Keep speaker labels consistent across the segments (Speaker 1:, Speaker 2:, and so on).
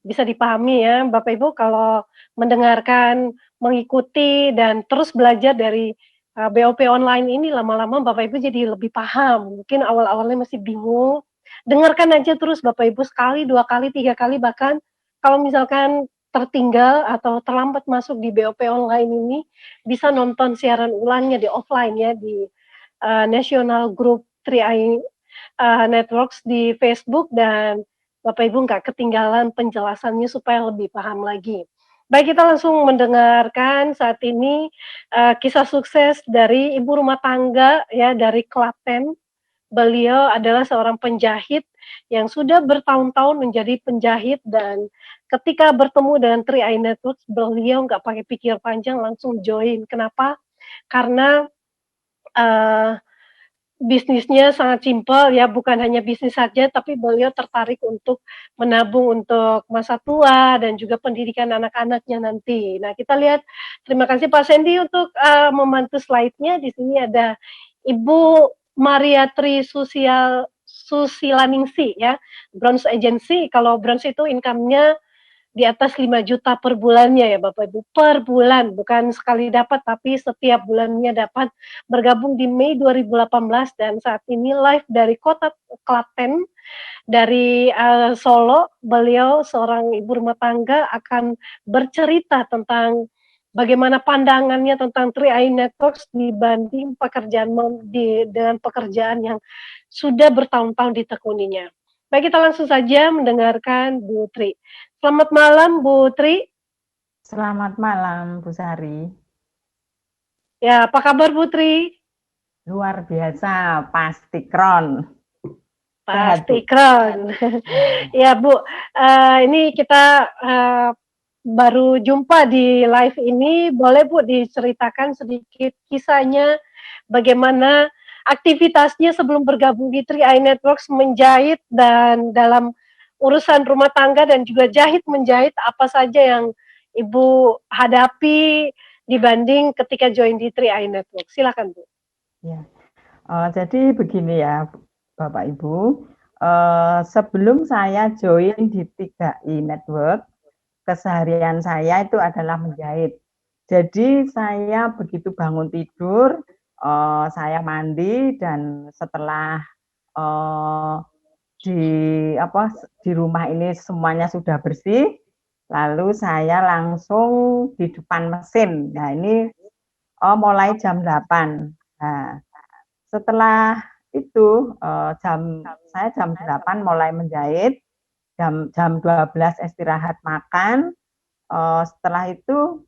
Speaker 1: bisa dipahami ya, Bapak Ibu kalau mendengarkan, mengikuti, dan terus belajar dari, BOP online ini lama-lama Bapak Ibu jadi lebih paham. Mungkin awal-awalnya masih bingung, dengarkan aja terus Bapak Ibu sekali, 2 kali, 3 kali, bahkan kalau misalkan tertinggal atau terlambat masuk di BOP online ini, bisa nonton siaran ulangnya di offline ya, di, National Group 3i Networks di Facebook dan Bapak Ibu nggak ketinggalan penjelasannya supaya lebih paham lagi. Baik, kita langsung mendengarkan saat ini, kisah sukses dari ibu rumah tangga ya dari Klaten. Beliau adalah seorang penjahit yang sudah bertahun-tahun menjadi penjahit dan ketika bertemu dengan 3i Networks, beliau nggak pakai pikir panjang langsung join. Kenapa? Karena, eee bisnisnya sangat simpel ya, bukan hanya bisnis saja, tapi beliau tertarik untuk menabung untuk masa tua dan juga pendidikan anak-anaknya nanti. Nah, kita lihat terima kasih Pak Sandy untuk, membantu slide-nya. Di sini ada Ibu Mariatri Susilaningsi ya, Bronze Agency. Kalau bronze itu income-nya di atas 5 juta per bulannya ya Bapak Ibu, per bulan, bukan sekali dapat tapi setiap bulannya dapat. Bergabung di Mei 2018 dan saat ini live dari kota Klaten, dari, Solo. Beliau seorang ibu rumah tangga akan bercerita tentang bagaimana pandangannya tentang 3i Networks dibanding pekerjaan dengan pekerjaan yang sudah bertahun-tahun ditekuninya. Baik, kita langsung saja mendengarkan Bu Tri. Selamat malam Bu Tri.
Speaker 2: Selamat malam, Bu Sari.
Speaker 1: Ya, apa kabar Bu Tri?
Speaker 2: Luar biasa, pasti kron. Sehat,
Speaker 1: Pasti
Speaker 2: Bu.
Speaker 1: keren. Ya Bu, ini kita baru jumpa di live ini. Boleh Bu diceritakan sedikit kisahnya bagaimana aktivitasnya sebelum bergabung di 3i Networks menjahit dan dalam urusan rumah tangga dan juga jahit menjahit apa saja yang Ibu hadapi dibanding ketika join di 3i Networks. Silakan Bu.
Speaker 2: Ya. Jadi begini ya, Bapak Ibu. Sebelum saya join di 3i Network, keseharian saya itu adalah menjahit. Jadi saya begitu bangun tidur, saya mandi dan setelah eh, di di rumah ini semuanya sudah bersih, lalu saya langsung di depan mesin. Nah, ini mulai jam 8. Nah, setelah itu saya jam 8 mulai menjahit, jam jam 12 istirahat makan. Setelah itu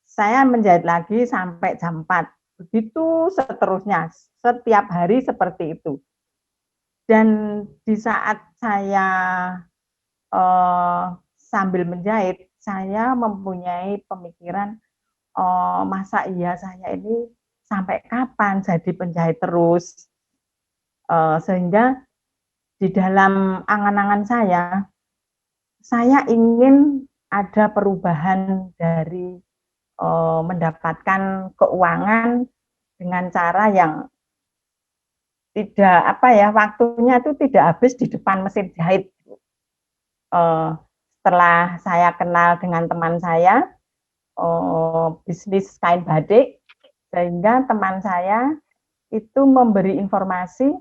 Speaker 2: saya menjahit lagi sampai jam 4. Begitu seterusnya, setiap hari seperti itu. Dan di saat saya sambil menjahit, saya mempunyai pemikiran, masa iya saya ini sampai kapan jadi penjahit terus? Sehingga di dalam angan-angan saya ingin ada perubahan dari mendapatkan keuangan dengan cara yang tidak waktunya itu tidak habis di depan mesin jahit. Setelah saya kenal dengan teman saya bisnis kain batik, sehingga teman saya itu memberi informasi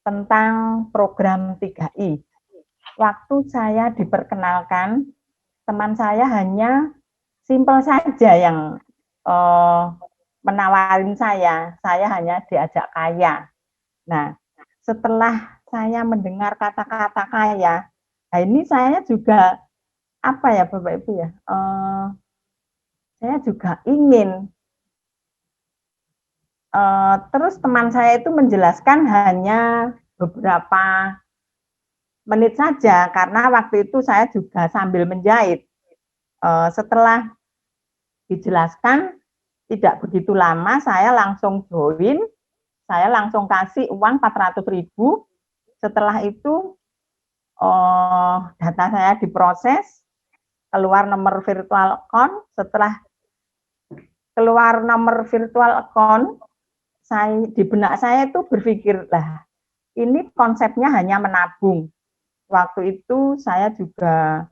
Speaker 2: tentang program 3i. Waktu saya diperkenalkan, teman saya hanya simpel saja yang menawarin saya hanya diajak kaya. Nah, setelah saya mendengar kata-kata kaya, nah ini saya juga Bapak Ibu ya, saya juga ingin. Terus teman saya itu menjelaskan hanya beberapa menit saja, karena waktu itu saya juga sambil menjahit. Setelah dijelaskan, tidak begitu lama, saya langsung join, saya langsung kasih uang 400.000. Setelah itu data saya diproses, keluar nomor virtual account. Setelah keluar nomor virtual account, di benak saya itu berpikir, lah ini konsepnya hanya menabung. waktu itu saya juga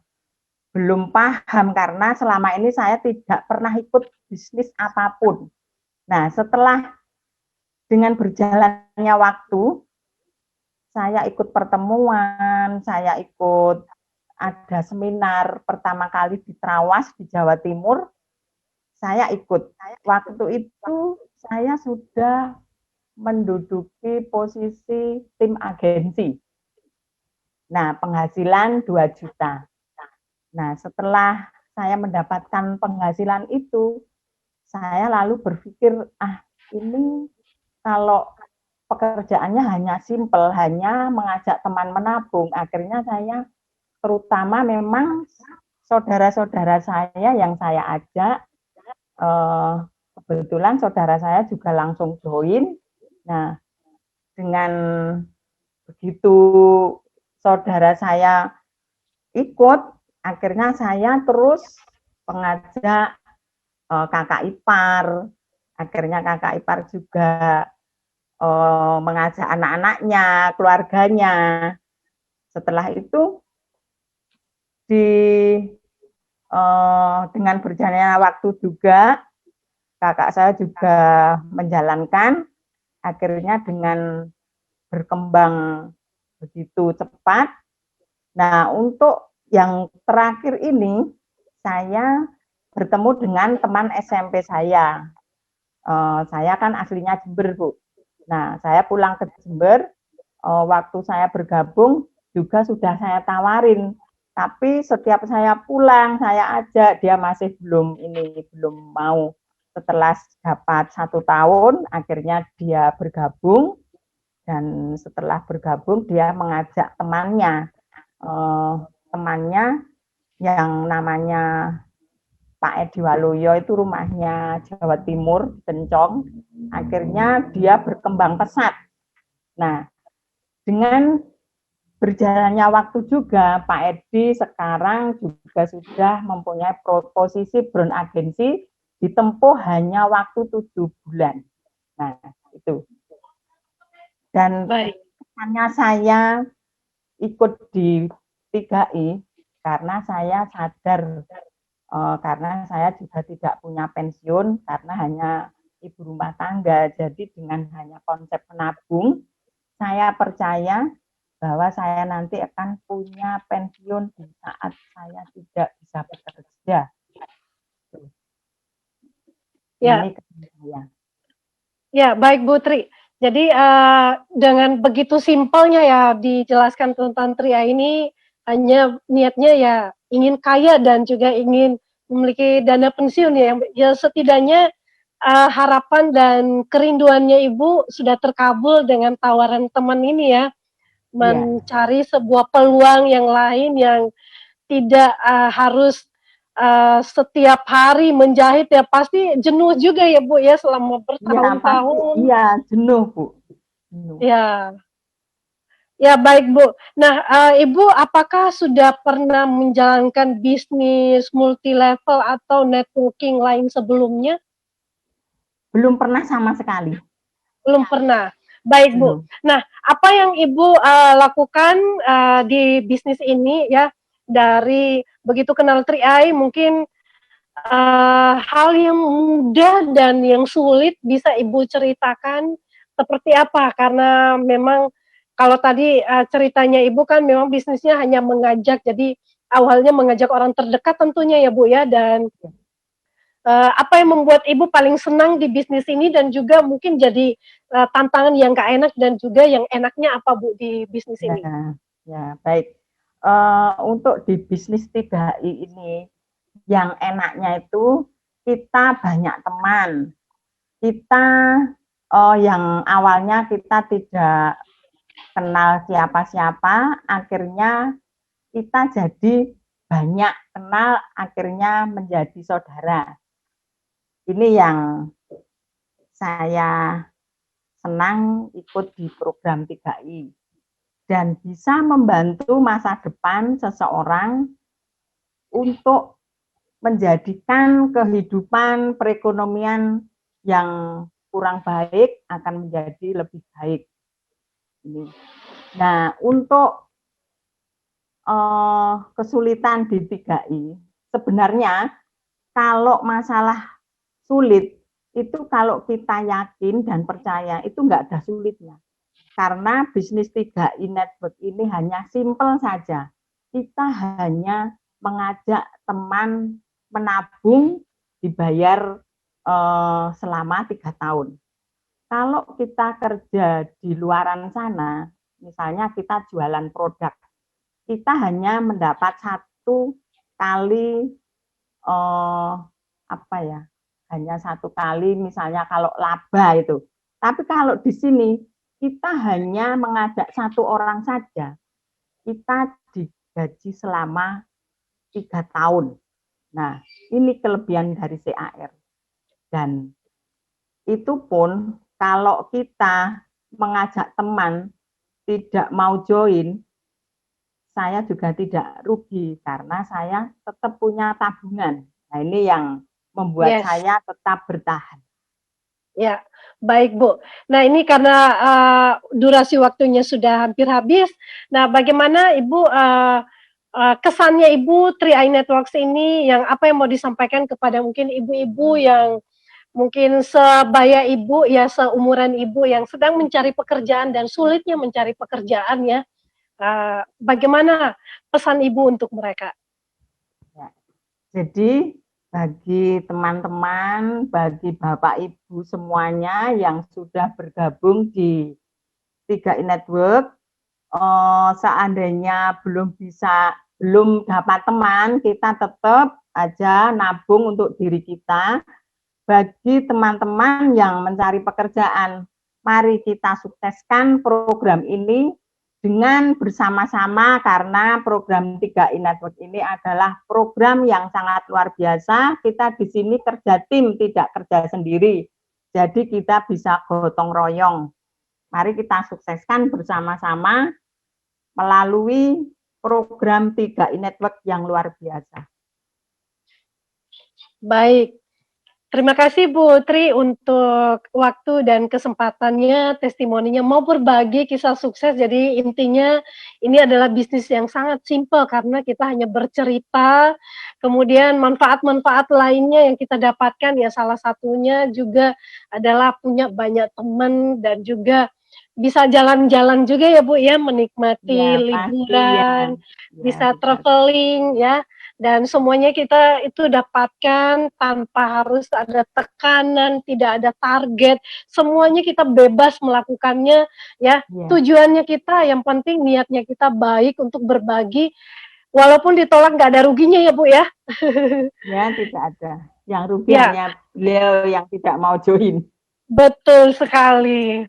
Speaker 2: belum paham karena selama ini saya tidak pernah ikut bisnis apapun. Nah, setelah dengan berjalannya waktu, saya ikut pertemuan, saya ikut ada seminar pertama kali di Trawas di Jawa Timur, saya ikut. Waktu itu saya sudah menduduki posisi tim agensi. Nah, penghasilan 2 juta. Nah, setelah saya mendapatkan penghasilan itu, saya lalu berpikir, ini kalau pekerjaannya hanya simpel, hanya mengajak teman menabung. Akhirnya saya, terutama memang saudara-saudara saya yang saya ajak, kebetulan saudara saya juga langsung join. Nah, dengan begitu saudara saya ikut, akhirnya saya terus mengajak kakak ipar, akhirnya kakak ipar juga mengajak anak-anaknya, keluarganya. Setelah itu di dengan berjalannya waktu juga kakak saya juga menjalankan, akhirnya dengan berkembang begitu cepat. Nah, untuk yang terakhir ini saya bertemu dengan teman SMP saya. Saya kan aslinya Jember, Bu. Nah, saya pulang ke Jember, waktu saya bergabung juga sudah saya tawarin, tapi setiap saya pulang, saya ajak, dia masih belum mau. Setelah dapat 1 tahun, akhirnya dia bergabung, dan setelah bergabung dia mengajak temannya, temannya yang namanya Pak Edi Waluyo, itu rumahnya Jawa Timur, Kencong. Akhirnya dia berkembang pesat. Nah, dengan berjalannya waktu juga, Pak Edi sekarang juga sudah mempunyai posisi brand agensi, ditempuh hanya waktu 7 bulan. Nah, itu. Dan kesannya saya ikut di 3I karena saya sadar, karena saya juga tidak punya pensiun, karena hanya ibu rumah tangga. Jadi dengan hanya konsep menabung, saya percaya bahwa saya nanti akan punya pensiun di saat saya tidak bisa bekerja.
Speaker 1: Ya.
Speaker 2: Ini saya.
Speaker 1: Ya, baik Bu Tri. Jadi dengan begitu simpelnya ya dijelaskan tentang Tria ini, hanya niatnya ya ingin kaya dan juga ingin memiliki dana pensiun ya. Ya setidaknya harapan dan kerinduannya Ibu sudah terkabul dengan tawaran teman ini ya, mencari sebuah peluang yang lain yang tidak harus setiap hari menjahit ya, pasti jenuh juga ya Bu ya selama bertahun-tahun.
Speaker 2: Iya, jenuh Bu. Jenuh.
Speaker 1: Ya, ya baik Bu. Nah, Ibu apakah sudah pernah menjalankan bisnis multi level atau networking lain sebelumnya?
Speaker 2: Belum pernah sama sekali.
Speaker 1: Belum pernah. Baik Bu. Nah, apa yang Ibu lakukan di bisnis ini ya, dari begitu kenal Tri mungkin hal yang mudah dan yang sulit bisa Ibu ceritakan seperti apa? Karena memang kalau tadi ceritanya Ibu kan memang bisnisnya hanya mengajak, jadi awalnya mengajak orang terdekat tentunya ya Bu ya, dan apa yang membuat Ibu paling senang di bisnis ini dan juga mungkin jadi tantangan yang gak enak dan juga yang enaknya apa Bu di bisnis ini?
Speaker 2: Ya baik. Untuk di bisnis 3I ini, yang enaknya itu kita banyak teman. Kita yang awalnya kita tidak kenal siapa-siapa, akhirnya kita jadi banyak kenal, akhirnya menjadi saudara. Ini yang saya senang ikut di program 3I. Dan bisa membantu masa depan seseorang untuk menjadikan kehidupan perekonomian yang kurang baik akan menjadi lebih baik. Nah, untuk kesulitan di 3I, sebenarnya kalau masalah sulit, itu kalau kita yakin dan percaya, itu nggak ada sulitnya. Karena bisnis 3I Network ini hanya simpel saja. Kita hanya mengajak teman menabung dibayar selama 3 tahun. Kalau kita kerja di luaran sana, misalnya kita jualan produk, kita hanya mendapat 1 kali apa ya, hanya 1 kali misalnya kalau laba itu. Tapi kalau di sini kita hanya mengajak 1 orang saja, kita digaji selama 3 tahun. Nah, ini kelebihan dari CAR. Dan itu pun kalau kita mengajak teman tidak mau join, saya juga tidak rugi karena saya tetap punya tabungan. Nah, ini yang membuat saya tetap bertahan.
Speaker 1: Ya, baik Bu. Nah ini karena durasi waktunya sudah hampir habis. Nah bagaimana Ibu kesannya Ibu 3i Networks ini yang apa yang mau disampaikan kepada mungkin ibu-ibu yang mungkin sebaya Ibu ya, seumuran Ibu yang sedang mencari pekerjaan dan sulitnya mencari pekerjaan ya. Bagaimana pesan Ibu untuk mereka?
Speaker 2: Ya. Jadi bagi teman-teman, bagi Bapak Ibu semuanya yang sudah bergabung di 3i Network, seandainya belum dapat teman, kita tetap aja nabung untuk diri kita. Bagi teman-teman yang mencari pekerjaan, mari kita sukseskan program ini dengan bersama-sama karena program 3i Network ini adalah program yang sangat luar biasa. Kita di sini kerja tim, tidak kerja sendiri. Jadi kita bisa gotong royong. Mari kita sukseskan bersama-sama melalui program 3i Network yang luar biasa.
Speaker 1: Baik. Terima kasih Bu Tri untuk waktu dan kesempatannya, testimoninya mau berbagi kisah sukses. Jadi intinya ini adalah bisnis yang sangat simpel karena kita hanya bercerita, kemudian manfaat-manfaat lainnya yang kita dapatkan ya salah satunya juga adalah punya banyak teman dan juga bisa jalan-jalan juga ya Bu ya, menikmati liburan, bisa traveling ya. Dan semuanya kita itu dapatkan tanpa harus ada tekanan, tidak ada target, semuanya kita bebas melakukannya ya. Tujuannya kita, yang penting niatnya kita baik untuk berbagi, walaupun ditolak nggak ada ruginya ya Bu ya.
Speaker 2: Ya, tidak ada. Yang rugi hanya beliau yang tidak mau join.
Speaker 1: Betul sekali.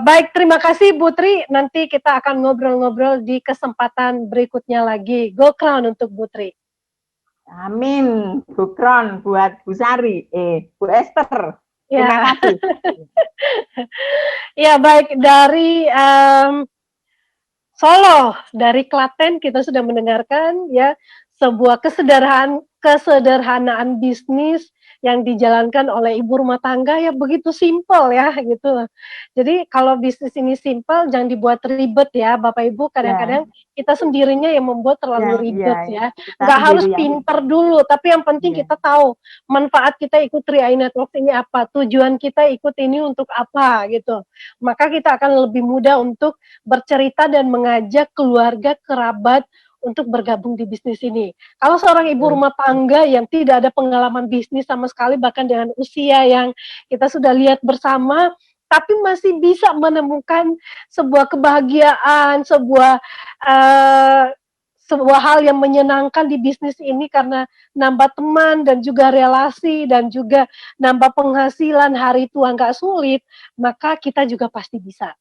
Speaker 1: Baik, terima kasih Bu Tri. Nanti kita akan ngobrol-ngobrol di kesempatan berikutnya lagi. Go Crown untuk Bu Tri.
Speaker 2: Amin. Go Crown buat Bu Sari. Bu Esther. Terima kasih.
Speaker 1: Ya, baik. Dari Solo, dari Klaten kita sudah mendengarkan ya sebuah kesederhanaan bisnis yang dijalankan oleh ibu rumah tangga ya begitu simpel ya gitu. Jadi kalau bisnis ini simpel jangan dibuat ribet ya Bapak Ibu, kadang-kadang kita sendirinya yang membuat terlalu ribet ya. Nggak harus pinter dulu, tapi yang penting kita tahu manfaat kita ikut 3i Network ini apa, tujuan kita ikut ini untuk apa gitu. Maka kita akan lebih mudah untuk bercerita dan mengajak keluarga, kerabat untuk bergabung di bisnis ini. Kalau seorang ibu rumah tangga yang tidak ada pengalaman bisnis sama sekali, bahkan dengan usia yang kita sudah lihat bersama, tapi masih bisa menemukan sebuah kebahagiaan, sebuah hal yang menyenangkan di bisnis ini karena nambah teman dan juga relasi dan juga nambah penghasilan, hari tua nggak sulit, maka kita juga pasti bisa.